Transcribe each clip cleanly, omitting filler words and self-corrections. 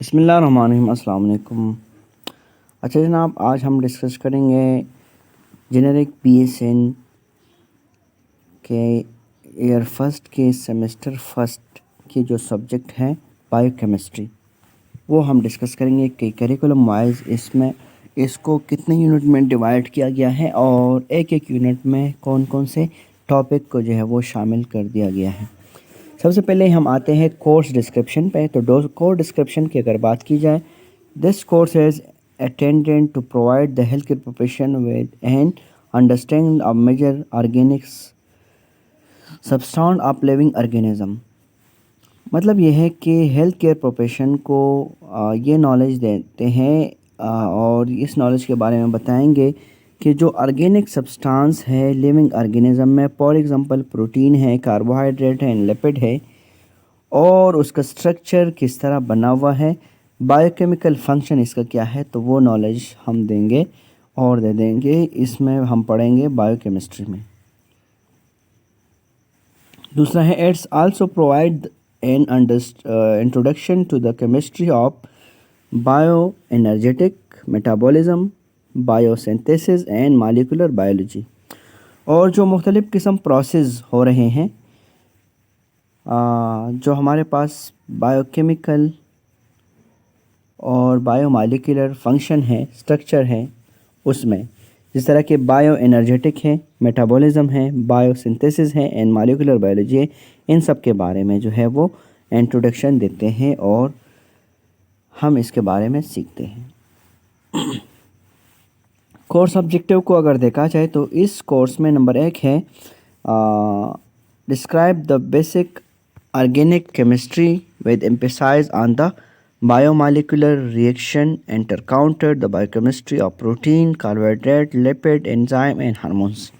बिस्मिल्लाहिर्रहमानिर्रहीम। अस्सलाम वालेकुम। अच्छा जनाब, आज हम डिस्कस करेंगे जेनेरिक बीएसएन के ईयर फर्स्ट के सेमेस्टर फर्स्ट के जो सब्जेक्ट हैं बायोकेमिस्ट्री, वो हम डिस्कस करेंगे कि करिकुलम वाइज इसमें इसको कितने यूनिट में डिवाइड किया गया है और एक एक यूनिट में कौन कौन से टॉपिक को जो है वो शामिल कर दिया गया है। सबसे पहले हम आते हैं कोर्स डिस्क्रिप्शन पे। तो कोर्स डिस्क्रिप्शन की अगर बात की जाए, this course is attended to provide the health care profession with an understanding of major organics substance of living organism. मतलब यह है कि हेल्थ केयर प्रोफेशन को ये नॉलेज देते हैं और इस नॉलेज के बारे में बताएंगे कि जो ऑर्गेनिक सब्सटेंस है लिविंग ऑर्गेनिज्म में, फॉर एग्जांपल प्रोटीन है, कार्बोहाइड्रेट है, लिपिड है, और उसका स्ट्रक्चर किस तरह बना हुआ है, बायोकेमिकल फंक्शन इसका क्या है, तो वो नॉलेज हम देंगे और दे देंगे। इसमें हम पढ़ेंगे बायोकेमिस्ट्री में। दूसरा है it's also provide an introduction to the chemistry of bioenergetic metabolism, biosynthesis and molecular biology. और जो मुख्तलिफ़ किस्म प्रोसेस हो रहे हैं, जो हमारे पास बायोकेमिकल और बायोमॉलिक्यूलर फंक्शन है, स्ट्रक्चर है, उसमें जिस तरह के बायो एनर्जेटिक है, मेटाबॉलिज्म है, बायोसिंथेसिस है एंड मॉलिक्यूलर बायोलॉजी है, इन सब के बारे में जो है वो इंट्रोडक्शन देते हैं और हम इसके बारे में सीखते हैं। कोर्स ऑब्जेक्टिव को अगर देखा जाए तो इस कोर्स में नंबर 1 है describe the basic organic chemistry with emphasize on the biomolecular reaction enter the biochemistry of protein, carbohydrate, lipid, enzyme and hormones.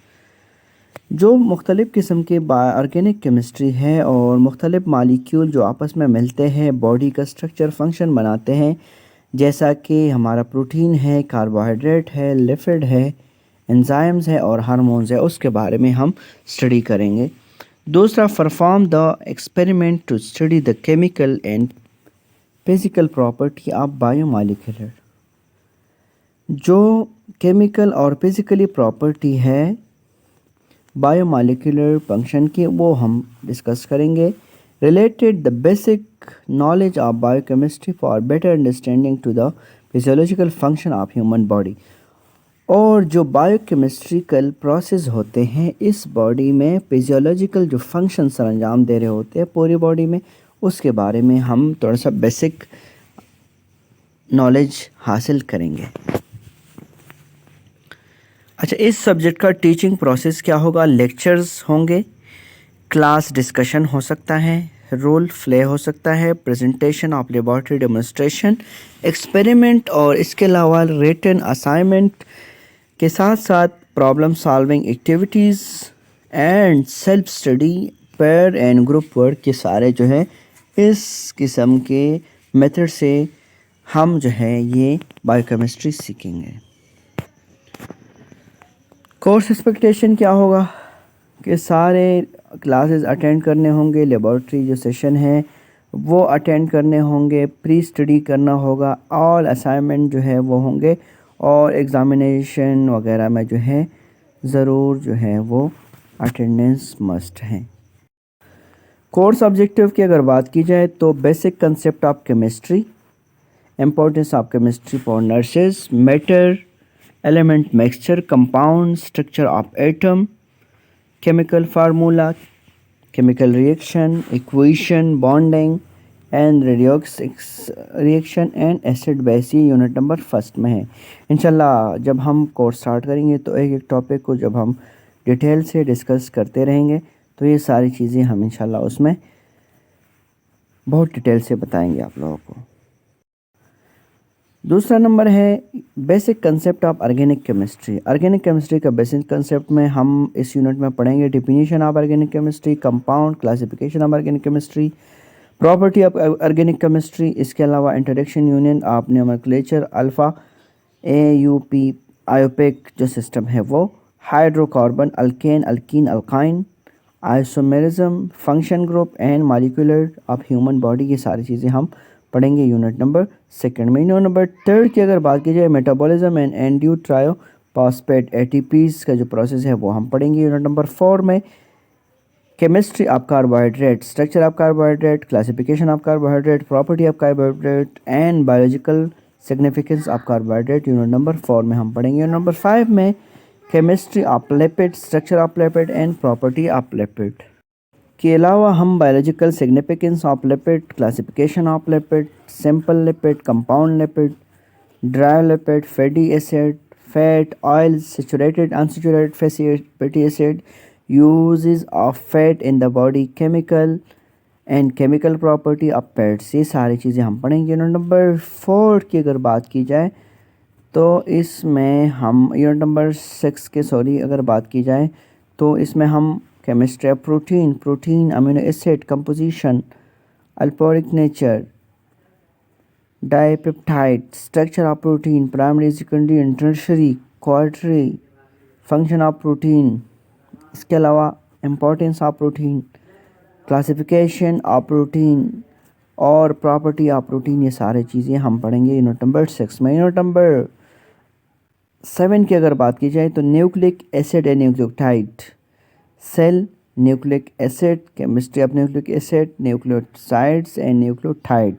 जो मुख्तलिफ़ किस्म के ऑर्गेनिक केमिस्ट्री है और मुख्तलिफ़ मालिक्यूल जो आपस में मिलते हैं बॉडी का स्ट्रक्चर फंक्शन बनाते हैं, जैसा कि हमारा प्रोटीन है, कार्बोहाइड्रेट है, लिपिड है, एंजाइम्स है और हार्मोन्स है, उसके बारे में हम स्टडी करेंगे। दूसरा, perform the experiment to study the chemical and physical property of biomolecular. जो केमिकल और फिज़िकली प्रॉपर्टी है बायोमॉलिक्यूलर फंक्शन की, वो हम डिस्कस करेंगे। Related the basic knowledge of biochemistry for better understanding to the physiological function of human body. और जो बायोकेमिस्ट्रिकल process होते हैं इस बॉडी में, फिजियोलॉजिकल जो फंक्शन सर अंजाम दे रहे होते हैं पूरी बॉडी में, उसके बारे में हम थोड़ा सा बेसिक नॉलेज हासिल करेंगे। अच्छा, इस सब्जेक्ट का टीचिंग प्रोसेस क्या होगा? लेक्चर्स होंगे, क्लास डिस्कशन हो सकता है, रोल प्ले हो सकता है, presentation of laboratory demonstration, experiment और इसके अलावा रिटन असाइनमेंट के साथ साथ problem solving activities and self study, pair and group work के सारे जो है इस किस्म के मेथड से हम जो है ये बायोकेमिस्ट्री सीखेंगे। कोर्स एक्सपेक्टेशन क्या होगा कि सारे क्लासेस अटेंड करने होंगे, लेबॉरेटरी जो सेशन है वो अटेंड करने होंगे, प्री स्टडी करना होगा, ऑल असाइनमेंट जो है वो होंगे और एग्ज़ामिनेशन वगैरह में जो है ज़रूर जो है वो अटेंडेंस मस्ट है। कोर्स ऑब्जेक्टिव की अगर बात की जाए तो basic concept of chemistry, importance of chemistry for nurses, matter, element mixture, compound, structure of atom, chemical formula, chemical reaction, equation, bonding and redox reaction and acid base unit number first में है। इंशाल्लाह जब हम course start करेंगे तो एक एक topic को जब हम डिटेल से डिस्कस करते रहेंगे तो ये सारी चीज़ें हम इंशाल्लाह उसमें बहुत डिटेल से बताएंगे आप लोगों को। दूसरा नंबर है basic concept of organic chemistry. Organic chemistry का बेसिक कंसेप्ट में हम इस यूनिट में पढ़ेंगे definition of organic chemistry, compound, classification of organic chemistry, property of organic chemistry, इसके अलावा introduction union of nomenclature, alpha AUP आयोपेक जो सिस्टम है वो, hydrocarbon, alkane, alkyne, alkyne, isomerism, function group and molecular of human body, ये सारी चीज़ें हम पढ़ेंगे यूनिट नंबर सेकंड में। यूनिट नंबर थर्ड की अगर बात की जाए मेटाबॉलिज्म एंड एंड्यूट्रायोफॉस्फेट एटीपीज का जो प्रोसेस है वो हम पढ़ेंगे यूनिट नंबर 4 में। Chemistry of carbohydrate, structure of carbohydrate, classification of carbohydrate, property of carbohydrate and biological significance of carbohydrate unit number 4 में हम पढ़ेंगे। यूनिट नंबर 5 में chemistry of lipid, structure of lipid and property of lipid के अलावा हम biological significance of lipid, classification of lipid, simple lipid, compound lipid, dry lipid, fatty acid, fat, oil, saturated, unsaturated fatty acid, uses of fat in the body, chemical and chemical property of fats, ये सारी चीज़ें हम पढ़ेंगे। Unit number 4 की अगर बात की जाए तो इसमें हम यूनिट नंबर 6 के अगर बात की जाए तो इसमें हम chemistry of protein, amino acid composition, alcoholic nature, dipeptide, structure of protein, primary, secondary, tertiary, quaternary, function of protein, इसके अलावा importance of protein, classification of protein और प्रॉपर्टी ऑफ प्रोटीन, ये सारी चीज़ें हम पढ़ेंगे यूनिट नंबर 6 में। यूनिट नंबर 7 की अगर बात की जाए तो nucleic acid and nucleotide, cell, nucleic acid, chemistry of nucleic acid, nucleosides and nucleotide,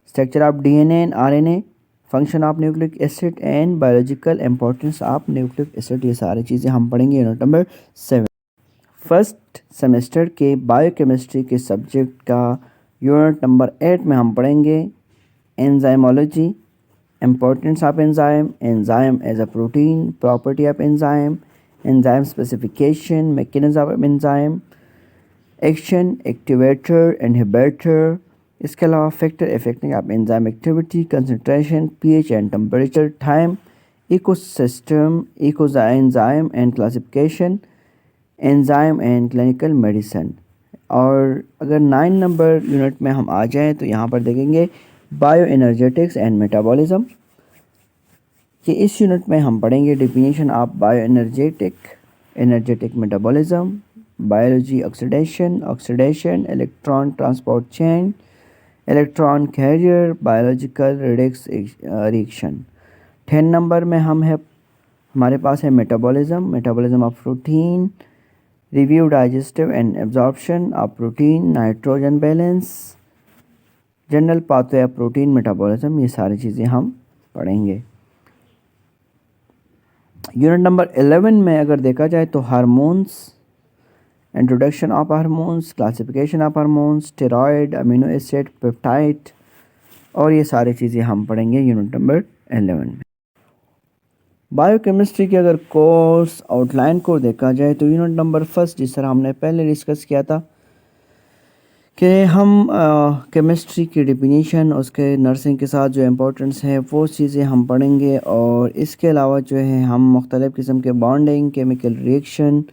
structure of DNA and RNA, function of nucleic acid and biological importance of nucleic acid, ये सारी चीज़ें हम पढ़ेंगे यूनिट नंबर 7। फर्स्ट सेमेस्टर के biochemistry के subject का unit number 8 में हम पढ़ेंगे enzymology, importance of enzyme, enzyme as a protein, property of enzyme, enzyme specification, mechanism of enzyme, action, activator, inhibitor, इसके अलावा factor affecting of enzyme activity, concentration, pH and temperature, time, ecosystem, enzyme and classification, enzyme and clinical medicine. और अगर 9 number unit में हम आ जाएं तो यहाँ पर देखेंगे बायो एनर्जेटिक्स एंड मेटाबॉलिज्म, कि इस यूनिट में हम पढ़ेंगे definition of bioenergetic metabolism, biology, oxidation, electron transport chain, electron carrier, biological reaction. 10 number में हमारे पास है metabolism of protein, review digestive and absorption of protein, nitrogen balance, general pathway of protein metabolism, ये सारी चीज़ें हम पढ़ेंगे। Unit number 11 में अगर देखा जाए तो hormones, introduction of hormones, classification of hormones, steroid, amino acid, peptide, और ये सारी चीज़ें हम पढ़ेंगे यूनिट नंबर 11 में। बायोकेमिस्ट्री के अगर कोर्स आउटलाइन को देखा जाए तो यूनिट नंबर 1 जिस तरह हमने पहले डिस्कस किया था कि हम केमिस्ट्री की डेफिनेशन, उसके नर्सिंग के साथ जो इम्पोर्टेंस है वो चीज़ें हम पढ़ेंगे, और इसके अलावा जो है हम मुख्तलिफ़ किस्म के bonding, chemical reaction,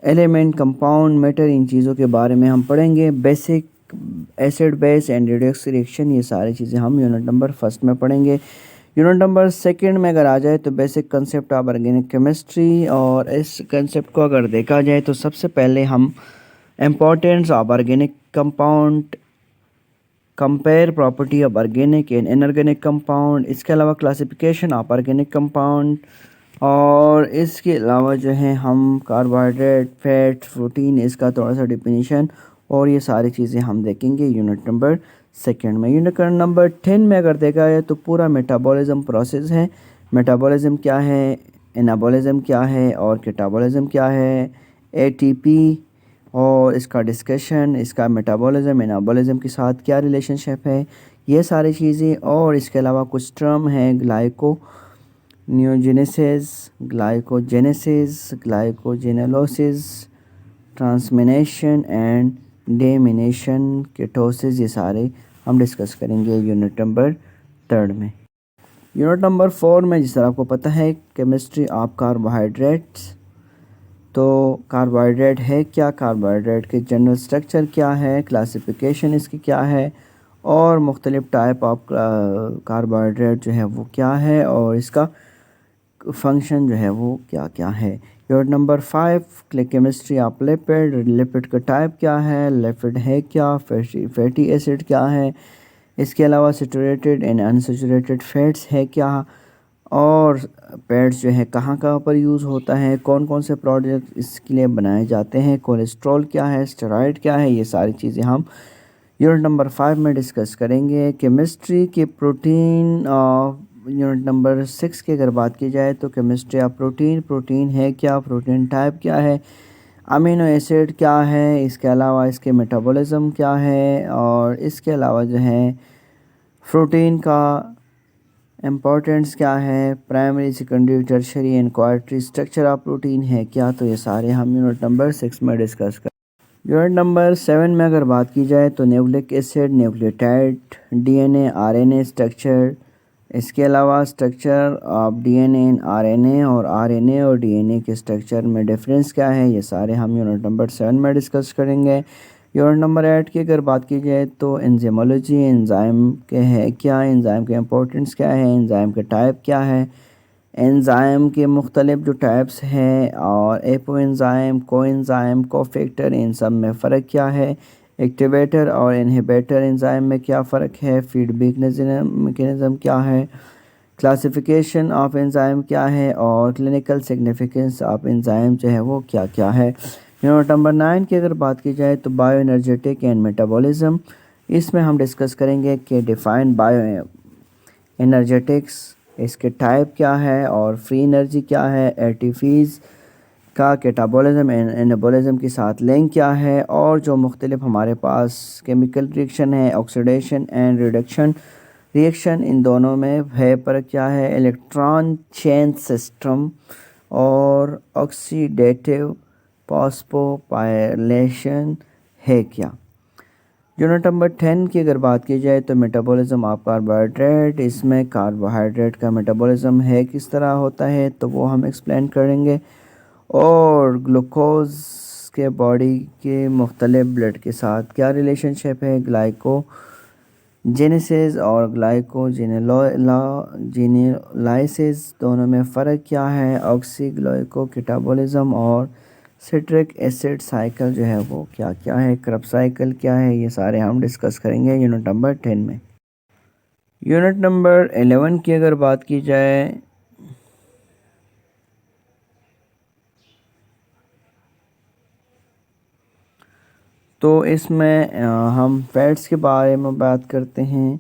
element, compound, matter, इन चीज़ों के बारे में हम पढ़ेंगे। Basic acid base and redox reaction, ये सारी चीज़ें हम यूनिट नंबर 1 में पढ़ेंगे। यूनिट नंबर 2 में अगर आ जाए तो basic concept of organic chemistry, और इस कंसेप्ट को अगर देखा जाए तो सबसे पहले हम importance of organic compound, compare property of organic and inorganic compound, इसके अलावा क्लासिफिकेशन ऑफ ऑर्गेनिक कंपाउंड, और इसके अलावा जो है हम कार्बोहाइड्रेट, फैट, प्रोटीन, इसका थोड़ा सा डेफिनेशन, और ये सारी चीज़ें हम देखेंगे यूनिट नंबर 2 में। यूनिट नंबर 10 में अगर देखा जाए तो पूरा मेटाबॉलिज्म प्रोसेस है, मेटाबॉलिज्म क्या है, एनाबॉलिज्म क्या है और कैटाबॉलिज्म क्या है, एटीपी और इसका डिस्कशन, इसका मेटाबॉलिज्म एनाबॉलिज्म के साथ क्या रिलेशनशिप है, ये सारी चीज़ें, और इसके अलावा कुछ टर्म हैं ग्लाइकोजेनेलोसिस, ट्रांसमिनेशन एंड डेमिनेशन, केटोसिस, ये सारे हम डिस्कस करेंगे यूनिट नंबर 3 में। यूनिट नंबर 4 में जिस तरह आपको पता है केमिस्ट्री ऑफ कार्बोहाइड्रेट्स, तो कार्बोहाइड्रेट है क्या, कार्बोहाइड्रेट के जनरल स्ट्रक्चर क्या है, क्लासिफिकेशन इसकी क्या है, और मुख्तलिफ़ टाइप ऑफ कार्बोहाइड्रेट जो है वो क्या है, और इसका फंक्शन जो है वो क्या क्या है। Unit number 5 chemistry of lipid, lipid का टाइप क्या है, लिपिड है क्या, फैटी एसिड क्या है, इसके अलावा सैचुरेटेड एंड अनसैचुरेटेड फैट्स है क्या, और फैट्स जो है कहाँ कहाँ पर यूज़ होता है, कौन कौन से प्रोडक्ट इसके लिए बनाए जाते हैं, कोलेस्ट्रॉल क्या है, स्टेरॉइड क्या है, ये सारी चीज़ें हम यूनिट नंबर 5 में डिस्कस करेंगे। केमिस्ट्री के प्रोटीन यूनिट नंबर 6 की अगर बात की जाए तो केमिस्ट्री ऑफ प्रोटीन, प्रोटीन है क्या, प्रोटीन टाइप क्या है, अमीनो एसिड क्या है, इसके अलावा इसके मेटाबॉलिज्म क्या है, और इसके अलावा जो है प्रोटीन का इम्पोर्टेंस क्या है, primary secondary tertiary and quaternary structure of protein है क्या, तो ये सारे हम यूनिट नंबर 6 में डिस्कस करें। यूनिट नंबर 7 में अगर बात की जाए तो nucleic acid, nucleotide, DNA, RNA structure, इसके अलावा structure of DNA and RNA, और आरएनए और डीएनए के स्ट्रक्चर में डिफरेंस क्या है, ये सारे हम यूनिट नंबर 7 में डिस्कस करेंगे। यूनिट नंबर 8 की अगर बात की जाए तो एंजाइमोलॉजी, एंजाइम के है क्या, एंजाइम के इंपॉर्टेंस क्या है, एंजाइम के टाइप क्या है, एंजाइम के मुख्तलिफ जो टाइप्स हैं, और एपो एंजाइम, को एंजाइम, को फैक्टर, इन सब में फ़र्क क्या है, एक्टिवेटर और इनहिबिटर एंजाइम में क्या फ़र्क है, फीडबैक मैकेनिज़्म क्या है, क्लासिफिकेशन ऑफ एंजाइम क्या है, और क्लिनिकल सिग्निफिकेंस ऑफ एंजाइम जो है वो क्या क्या है। यूनिट नंबर 9 की अगर बात की जाए तो बायो एनर्जेटिक एंड मेटाबॉलिज्म, इसमें हम डिस्कस करेंगे कि डिफ़ाइन बायो एनर्जेटिक्स, इसके टाइप क्या है, और फ्री एनर्जी क्या है, एटीफीज़ का कैटाबॉलिज्म एंड एनाबॉलिज्म के साथ लिंक क्या है, और जो मुख्तलिफ हमारे पास केमिकल रिएक्शन है, ऑक्सीडेशन एंड रिडक्शन रिएक्शन, इन दोनों में है फ़र्क क्या है, इलेक्ट्रॉन चेन सिस्टम और ऑक्सीडेटिव फॉस्फोपाइलेशन है क्या। यूनिट नंबर 10 की अगर बात की जाए तो मेटाबॉलिज्म ऑफ कार्बोहाइड्रेट, इसमें कार्बोहाइड्रेट का मेटाबॉलिज्म है किस तरह होता है तो वो हम एक्सप्लेन करेंगे, और ग्लूकोज के बॉडी के मुख्तलिफ ब्लड के साथ क्या रिलेशनशिप है, ग्लाइकोजेनेसिस और ग्लाइकोजेनेलाइसिस दोनों में फ़र्क क्या है, ऑक्सीग्लाइको कैटाबॉलिज्म और सिट्रिक एसिड साइकिल जो है वो क्या क्या है, क्रब साइकिल क्या है, ये सारे हम डिस्कस करेंगे यूनिट नंबर 10 में। यूनिट नंबर 11 की अगर बात की जाए तो इसमें हम फैट्स के बारे में बात करते हैं,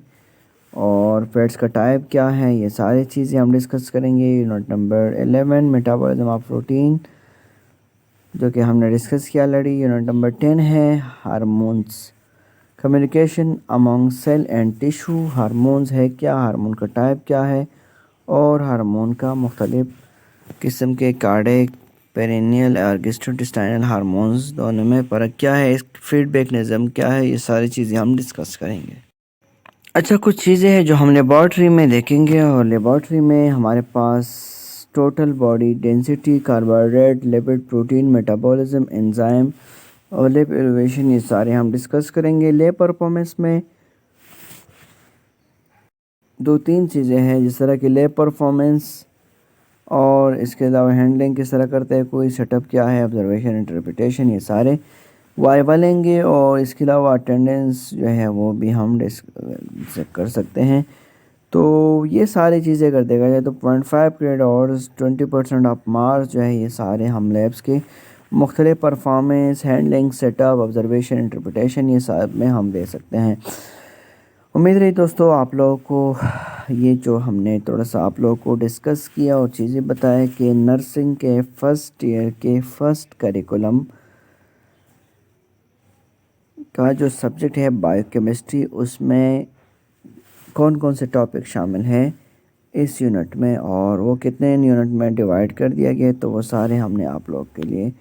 और फैट्स का टाइप क्या है, ये सारी चीज़ें हम डिस्कस करेंगे। Unit number 11 metabolism of protein, जो कि हमने डिस्कस किया ऑलरेडी। यूनिट नंबर 10 है hormones, communication among cell and tissue, hormones है क्या, हार्मोन का टाइप क्या है, और हार्मोन का मुख्तलिफ किस्म के कार्डिक, पेरिनियल और गैस्ट्रोइंटेस्टाइनल हार्मोन्स दोनों में फ़र्क क्या है, इस फीडबैक निज़म क्या है, ये सारी चीज़ें हम डिस्कस करेंगे। अच्छा, कुछ चीज़ें हैं जो हम लेबॉर्ट्री में देखेंगे, और लेबॉर्ट्री में हमारे पास total body density, carbohydrate, lipid, protein, metabolism, enzyme और लैब एलिवेशन, ये सारे हम डिस्कस करेंगे। लैब परफॉर्मेंस में 2-3 चीज़ें हैं, जिस तरह की लैब परफॉर्मेंस, और इसके अलावा हैंडलिंग किस तरह करते हैं, कोई सेटअप क्या है, ऑब्जर्वेशन, इंटरप्रिटेशन, ये सारे वाइवा लेंगे, और इसके अलावा अटेंडेंस जो है वो भी हम कर सकते हैं। तो ये सारी चीज़ें अगर देखा जाए तो 0.5 क्रेडिट आवर्स, 20% ऑफ मार्क्स जो है, ये सारे हम लैब्स के मुख्तलिफ performance, handling, setup, observation, interpretation, ये सब में हम दे सकते हैं। उम्मीद रही दोस्तों आप लोगों को ये जो हमने थोड़ा सा आप लोगों को डिस्कस किया और चीज़ें बताया कि नर्सिंग के फर्स्ट ईयर के फर्स्ट करिकुलम का जो सब्जेक्ट है बायोकेमिस्ट्री, उसमें कौन कौन से टॉपिक शामिल हैं इस यूनिट में, और वो कितने यूनिट में डिवाइड कर दिया गया, तो वो सारे हमने आप लोग के लिए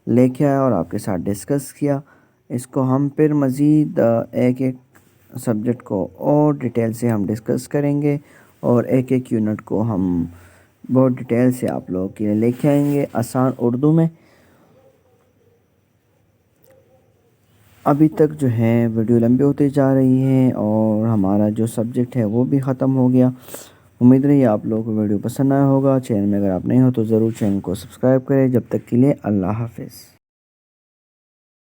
लेके आया और आपके साथ डिस्कस किया। इसको हम फिर मज़ीद एक एक सब्जेक्ट को और डिटेल से हम डिस्कस करेंगे, और एक एक यूनिट को हम बहुत डिटेल से आप लोगों के लिए लेके आएंगे आसान उर्दू में। अभी तक जो है वीडियो लंबी होती जा रही है, और हमारा जो सब्जेक्ट है वो भी ख़त्म हो गया। उम्मीद रही आप लोगों को वीडियो पसंद आया होगा। चैनल में अगर आप नए हो तो ज़रूर चैनल को सब्सक्राइब करें। जब तक के लिए अल्लाह हाफ़िज़।